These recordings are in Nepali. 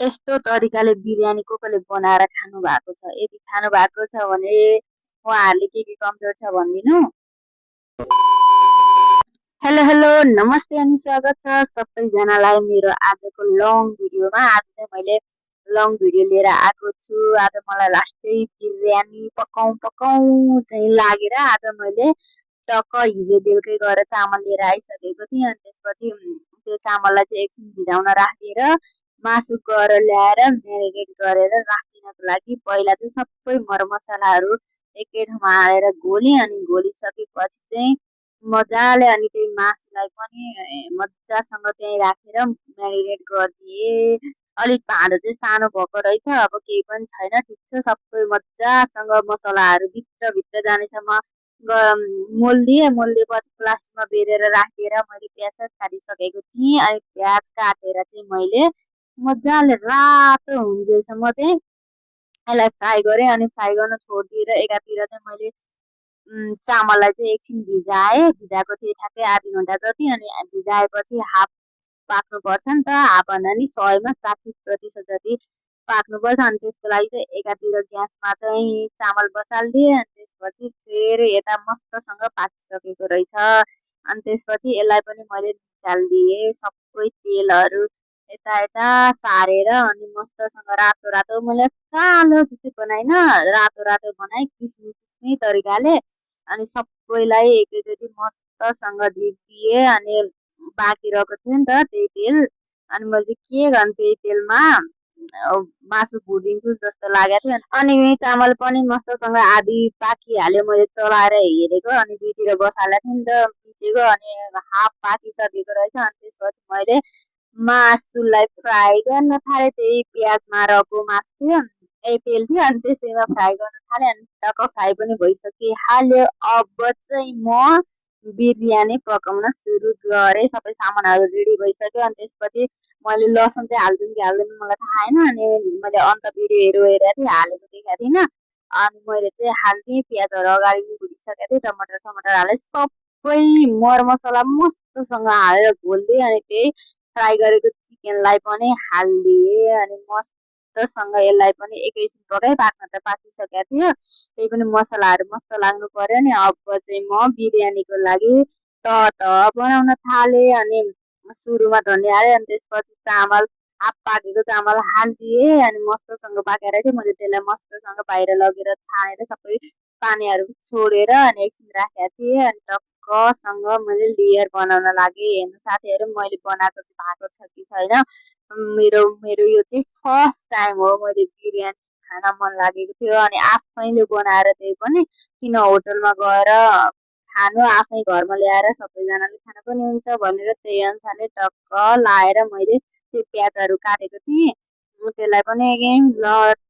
यस्तो तरिकाले बिरयानी कसले बनाएर खानु भएको छ? यदि खानु भएको छ भने उहाँहरूले के कमजोर छ भनिदिनु। हेलो हेलो नमस्ते अनि स्वागत छ सबैजनालाई मेरो आजको लङ भिडियोमा। आज चाहिँ मैले लङ भिडियो लिएर आएको छु। आज मलाई लास्टै बिरयानी पकाउँ पकाउँ चाहिँ लागेर आज मैले टक्क हिजो बेलुकै गएर चामल लिएर आइसकेको थिएँ। अनि त्यसपछि त्यो चामललाई चाहिँ एकछिन भिजाउन राखेर मासु गएर ल्याएर म्यारिनेट गरेर राखिदिनको लागि पहिला चाहिँ सबै मरमसलाहरू एकै ठाउँमा हालेर घोलेँ। अनि घोलिसकेपछि चाहिँ मजाले अनि त्यही मासुलाई पनि मजासँग त्यहीँ राखेर म्यारिनेट गरिदिएँ। अलिक भाँडो चाहिँ सानो भएको रहेछ, अब केही पनि छैन, ठिक छ। सबै मजासँग मसलाहरू भित्रभित्र जानेसम्म मोलिदिएँ। मोलिदिएपछि प्लास्टिकमा बेरेर राखेर मैले प्याज काटिसकेको थिएँ। अनि प्याज काटेर चाहिँ मैले मजाले रातो हुन्जेलसम्म चाहिँ यसलाई फ्राई गरेँ। अनि फ्राई गर्न छोडिदिएर एकातिर चाहिँ मैले चामललाई चाहिँ एकछिन भिजाएँ। भिजाएको थिएँ ठ्याक्कै आधी घन्टा जति। अनि भिजाएपछि हाफ पाक्नुपर्छ नि त, हाफभन्दा नि 100मा 60% जति पाक्नुपर्छ। अनि त्यसको लागि चाहिँ एकातिर ग्यासमा चाहिँ चामल बसालिदिएँ। अनि त्यसपछि फेरि यता मस्तसँग पाकिसकेको रहेछ। अनि त्यसपछि यसलाई पनि मैले निकालिदिएँ, सबै तेलहरू यता यता सारेर। अनि मस्तसँग रातो रातो मैले कालो जस्तै बनाइन, रातो रातो बनाएँ किस्मी तरिकाले। अनि सबैलाई एकैचोटि मस्तसँग झिकिदिएँ। अनि बाँकी रहेको थियो नि त त्यही तेल, अनि मैले चाहिँ के गर्नु त्यही तेलमा मासु भुटिदिन्छु जस्तो लागेको थियो। अनि चामल पनि मस्तसँग आधी पाकिहाल्यो, मैले चलाएर हेरेको। अनि दुईतिर बसालेको थिएँ नि त मिचेको, अनि हाफ पाकिसकेको रहेछ। अनि त्यसपछि मैले मासुलाई फ्राई गर्न थालेँ। त्यही प्याजमा रहेको मासु थियो, तेल थियो। अनि त्यसैमा फ्राई गर्न थालेँ। अनि टक्क फ्राई पनि भइसकिहाल्यो। अब चाहिँ म बिरयानी पकाउन सुरु गरेँ। सबै सामानहरू रेडी भइसक्यो। अनि त्यसपछि मैले लसुन चाहिँ हाल्छु कि हाल्दैन मलाई थाहा छैन। अनि मैले अन्त भिडियो हेरेको थिएँ, हालेको देखाएको थिइनँ। अनि मैले चाहिँ हाल्थेँ, प्याजहरू अगाडि नै भुटिसकेको थिएँ, टमाटर हालेँ, सबै मरमसला मस्तसँग हालेर घोलिदिएँ। अनि त्यही फ्राई गरेको चिकनलाई पनि हालिदिएँ। अनि मस्तसँग यसलाई पनि एकैछिन पकाएँ, पाक्न त पाकिसकेको थियो, त्यही पनि मसलाहरू मस्त लाग्नु पर्यो नि। अब चाहिँ म बिरयानीको लागि बनाउन थालेँ। अनि सुरुमा धनिया हालेँ। अनि त्यसपछि चामल हाफ पाकेको चामल हालिदिएँ। अनि मस्तसँग पाकेर चाहिँ मैले त्यसलाई मस्तसँग बाहिर लगेर छानेर सबै पानीहरू छोडेर अनि एकछिन राखेको थिएँ। अनि टक्कसँग मैले लेयर बनाउन लागेँ। हेर्नु साथीहरू, मैले बनाएको चाहिँ भएको छ कि छैन। मेरो मेरो यो चाहिँ फर्स्ट टाइम हो। मैले बिरयानी खान मन लागेको थियो, अनि आफैले बनाएर, त्यही पनि किन होटलमा गएर खानु, आफै घरमा ल्याएर सबैजनाले खान पनि हुन्छ भनेर त्यही अनुसारले टक्क लाएर मैले त्यो प्याजहरू काटेको थिएँ, त्यसलाई पनि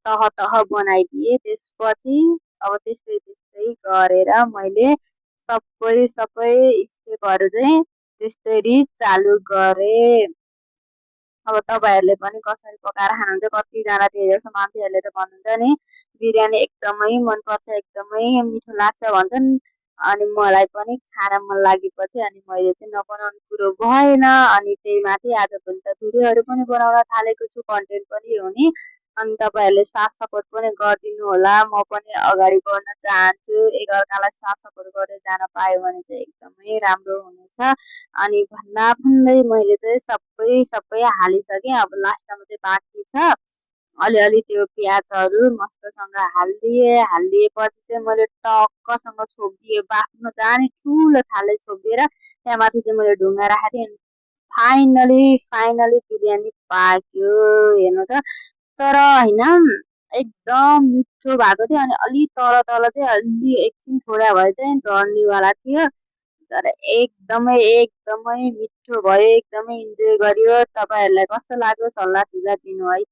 तह तह बनाइदिएँ। त्यसपछि अब त्यस्तै त्यस्तै गरेर मैले सबै स्टेपहरू चाहिँ त्यसरी चालु गरेँ। अब तपाईँहरूले पनि कसरी पकाएर खानुहुन्छ? कतिजना धेरै जसो मान्छेहरूले त भन्नुहुन्छ नि बिरयानी एकदमै मनपर्छ, एकदमै मिठो लाग्छ भन्छन्। अनि मलाई पनि खान मन लागेपछि अनि मैले चाहिँ नबनाउने कुरो भएन। अनि त्यही माथि आजभोलि त भिडियोहरू पनि बनाउन थालेको छु, कन्टेन्ट पनि हो नि। अनि तपाईँहरूले साथ सपोर्ट पनि गरिदिनु होला। म पनि अगाडि बढ्न चाहन्छु। एकअर्कालाई साथ सपोर्ट गरेर जान पायो भने चाहिँ एकदमै राम्रो हुनेछ। अनि भन्दै मैले चाहिँ सबै हालिसकेँ। अब लास्टमा चाहिँ बाँकी छ अलिअलि त्यो प्याजहरू मस्तसँग हालिदिएँ। हालिदिएपछि चाहिँ मैले टक्कसँग छोपिदिएँ, बाफ्न जाने ठुलो थाले छोपिदिएर त्यहाँमाथि चाहिँ मैले ढुङ्गा राखेको थिएँ। फाइनली बिरयानी पाक्यो, हेर्नु त। तर होइन, एकदम मिठो भएको थियो। अनि अलि तल तल चाहिँ अलि एकछिन छोड्या भए चाहिँ डढ्नेवाला थियो। तर एकदमै मिठो भयो, एकदमै इन्जोय गरियो। तपाईँहरूलाई कस्तो लाग्यो सल्लाह सुझाव दिनु है।